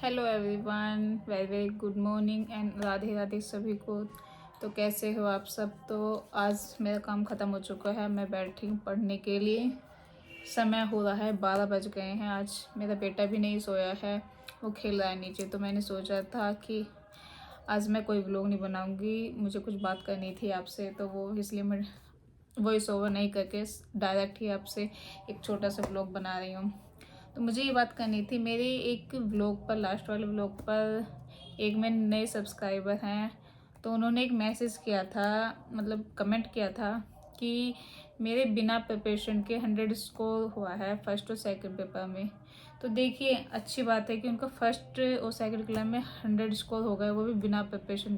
Hello everyone, very very good morning and Radhe Radhe सभी को। तो कैसे हो आप सब। तो आज मेरा काम ख़त्म हो चुका है, मैं बैठी हूँ पढ़ने के लिए। समय हो रहा है 12 बज गए हैं। आज मेरा बेटा भी नहीं सोया है, वो खेल रहा है नीचे। तो मैंने सोचा था कि आज मैं कोई व्लॉग नहीं बनाऊँगी, मुझे कुछ बात करनी थी आपसे। तो वो इसलिए मैं वॉइस ओवर नहीं करके डायरेक्ट ही आपसे एक छोटा सा व्लॉग बना रही हूँ। तो मुझे ये बात करनी थी, मेरे एक व्लॉग पर, लास्ट वाले व्लॉग पर एक मेरे नए सब्सक्राइबर हैं, तो उन्होंने एक मैसेज किया था, मतलब कमेंट किया था कि मेरे बिना प्रिपरेशन के 100 स्कोर हुआ है फर्स्ट और सेकंड पेपर में। तो देखिए, अच्छी बात है कि उनका फर्स्ट और सेकंड क्लास में 100 स्कोर हो गया, वो भी बिना प्रिपरेशन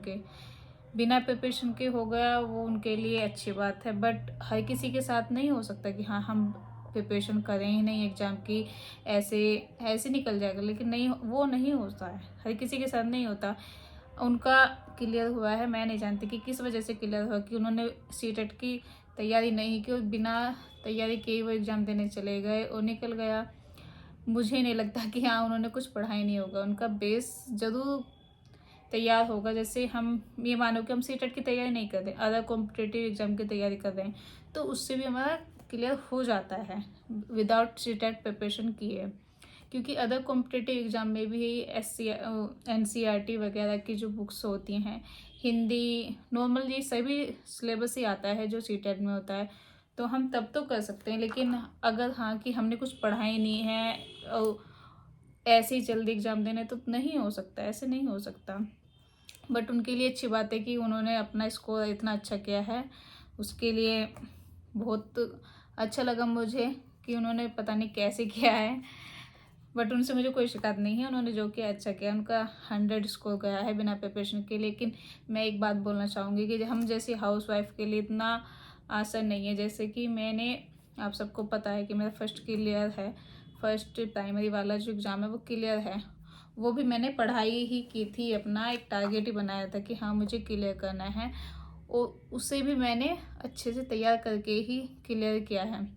के हो गया। वो उनके लिए अच्छी बात है, बट हर किसी के साथ नहीं हो सकता कि हाँ हम प्रिपरेशन करें ही नहीं एग्ज़ाम की, ऐसे ऐसे निकल जाएगा। लेकिन नहीं, वो नहीं होता है, हर किसी के साथ नहीं होता। उनका क्लियर हुआ है, मैं नहीं जानती कि किस वजह से क्लियर हुआ, कि उन्होंने सीटेट की तैयारी नहीं की और बिना तैयारी के ही वो एग्ज़ाम देने चले गए और निकल गया। मुझे नहीं लगता कि हाँ उन्होंने कुछ पढ़ा ही नहीं होगा, उनका बेस ज़रूर तैयार होगा। जैसे हम ये मानो कि हम सीटेट की तैयारी नहीं कर रहे, अदर कॉम्पिटेटिव एग्जाम की तैयारी कर रहे हैं, तो उससे भी हमारा क्लियर हो जाता है विदाउट सीटेट प्रिपरेशन किए। क्योंकि अदर कॉम्पिटेटिव एग्जाम में भी NCERT वगैरह की जो बुक्स होती हैं, हिंदी नॉर्मल, ये सभी सिलेबस ही आता है जो सीटेट में होता है। तो हम तब तो कर सकते हैं, लेकिन अगर हाँ कि हमने कुछ पढ़ा ही नहीं है और ऐसे ही जल्दी एग्ज़ाम देने, तो नहीं हो सकता, ऐसे नहीं हो सकता। बट उनके लिए अच्छी बात है कि उन्होंने अपना स्कोर इतना अच्छा किया है, उसके लिए बहुत अच्छा लगा मुझे कि उन्होंने पता नहीं कैसे किया है। बट उनसे मुझे कोई शिकायत नहीं है, उन्होंने जो किया अच्छा किया, उनका 100 स्कोर गया है बिना प्रिपरेशन के। लेकिन मैं एक बात बोलना चाहूँगी कि हम जैसी हाउस वाइफ के लिए इतना आसान नहीं है। जैसे कि मैंने, आप सबको पता है कि मेरा फर्स्ट क्लियर है, फर्स्ट प्राइमरी वाला जो एग्ज़ाम है वो क्लियर है। वो भी मैंने पढ़ाई ही की थी, अपना एक टारगेट ही बनाया था कि हाँ मुझे क्लियर करना है, और उसे भी मैंने अच्छे से तैयार करके ही क्लियर किया है।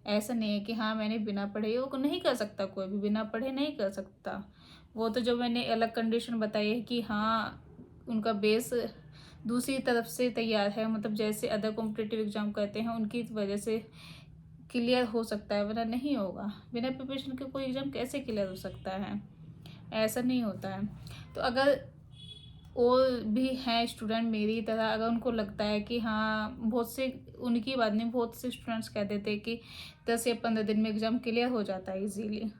ऐसा नहीं है कि हाँ मैंने बिना पढ़े, वो नहीं कर सकता, कोई भी बिना पढ़े नहीं कर सकता। वो तो जो मैंने अलग कंडीशन बताई है कि हाँ उनका बेस दूसरी तरफ से तैयार है, मतलब जैसे अदर कॉम्पिटेटिव एग्जाम करते हैं उनकी वजह से क्लियर हो सकता है, वरना नहीं होगा। बिना प्रिपरेशन के कोई एग्ज़ाम कैसे क्लियर हो सकता है, ऐसा नहीं होता है। तो अगर और भी हैं स्टूडेंट मेरी तरह, अगर उनको लगता है कि हाँ, बहुत से, उनकी बात नहीं, बहुत से स्टूडेंट्स कह देते हैं कि 10 या 15 दिन में एग्ज़ाम क्लियर हो जाता है, इजीली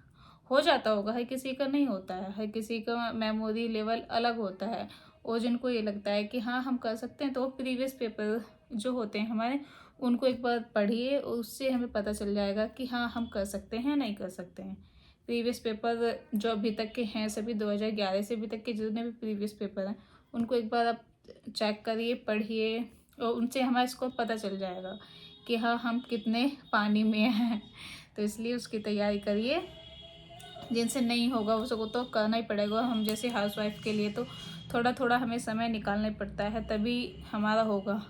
हो जाता होगा। हर किसी का नहीं होता है, हर किसी का मेमोरी लेवल अलग होता है। और जिनको ये लगता है कि हाँ हम कर सकते हैं, तो प्रीवियस पेपर जो होते हैं हमारे, उनको एक बार पढ़िए और उससे हमें पता चल जाएगा कि हाँ हम कर सकते हैं नहीं कर सकते हैं। प्रीवियस पेपर जो अभी तक के हैं, सभी 2011 से अभी तक के जितने भी प्रीवियस पेपर हैं, उनको एक बार आप चेक करिए, पढ़िए, और उनसे हमारा स्कोर पता चल जाएगा कि हाँ हम कितने पानी में हैं। तो इसलिए उसकी तैयारी करिए। जिनसे नहीं होगा उसको तो करना ही पड़ेगा। हम जैसे हाउस वाइफ के लिए तो थोड़ा थोड़ा हमें समय निकालना ही पड़ता है, तभी हमारा होगा।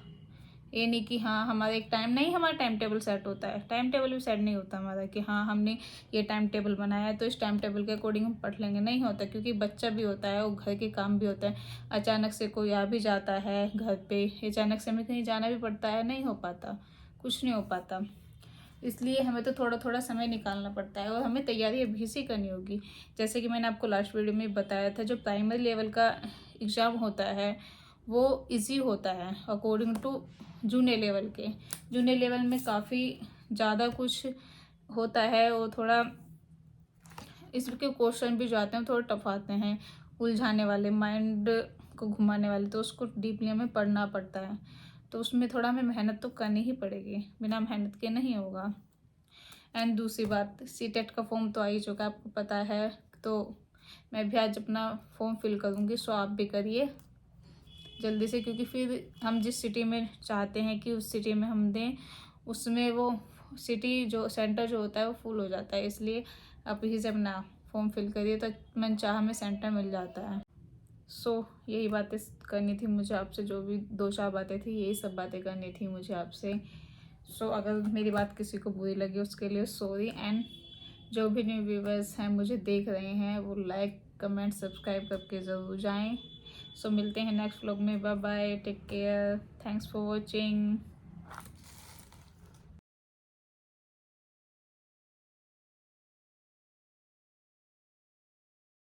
ये नहीं कि हाँ हमारा एक टाइम नहीं, हमारा टाइम टेबल सेट होता है, टाइम टेबल भी सेट नहीं होता हमारा कि हाँ हमने ये टाइम टेबल बनाया है तो इस टाइम टेबल के अकॉर्डिंग हम पढ़ लेंगे, नहीं होता। क्योंकि बच्चा भी होता है और घर के काम भी होता है, अचानक से कोई आ भी जाता है घर पे, अचानक से हमें कहीं जाना भी पड़ता है, नहीं हो पाता, कुछ नहीं हो पाता। इसलिए हमें तो थोड़ा थोड़ा समय निकालना पड़ता है, और हमें तैयारी अभी से करनी होगी। जैसे कि मैंने आपको लास्ट वीडियो में बताया था, जो प्राइमरी लेवल का एग्ज़ाम होता है वो इजी होता है अकॉर्डिंग टू जूनियर लेवल के। जूनियर लेवल में काफ़ी ज़्यादा कुछ होता है, और थोड़ा इसके क्वेश्चन भी जो आते हैं थोड़े टफ आते हैं, उलझाने वाले, माइंड को घुमाने वाले, तो उसको डीपली हमें पढ़ना पड़ता है। तो उसमें थोड़ा हमें मेहनत तो करनी ही पड़ेगी, बिना मेहनत के नहीं होगा। एंड दूसरी बात, सीटेट का फॉर्म तो आ ही चुका है, आपको पता है। तो मैं भी आज अपना फॉर्म फिल करूँगी, सो आप भी करिए जल्दी से, क्योंकि फिर हम जिस सिटी में चाहते हैं कि उस सिटी में हम दें, उसमें वो सिटी जो सेंटर जो होता है वो फुल हो जाता है। इसलिए आप यहीं से अपना फॉर्म फिल करिए, तो मन चाह में सेंटर मिल जाता है। सो यही बातें करनी थी मुझे आपसे, जो भी दो चार बातें थी यही सब बातें करनी थी मुझे आपसे। सो अगर मेरी बात किसी को बुरी लगी उसके लिए सॉरी, एंड जो भी न्यू व्यूवर्स हैं मुझे देख रहे हैं वो लाइक कमेंट सब्सक्राइब करके ज़रूर जाएं। सो मिलते हैं नेक्स्ट व्लॉग में। Bye bye, take care, thanks for watching.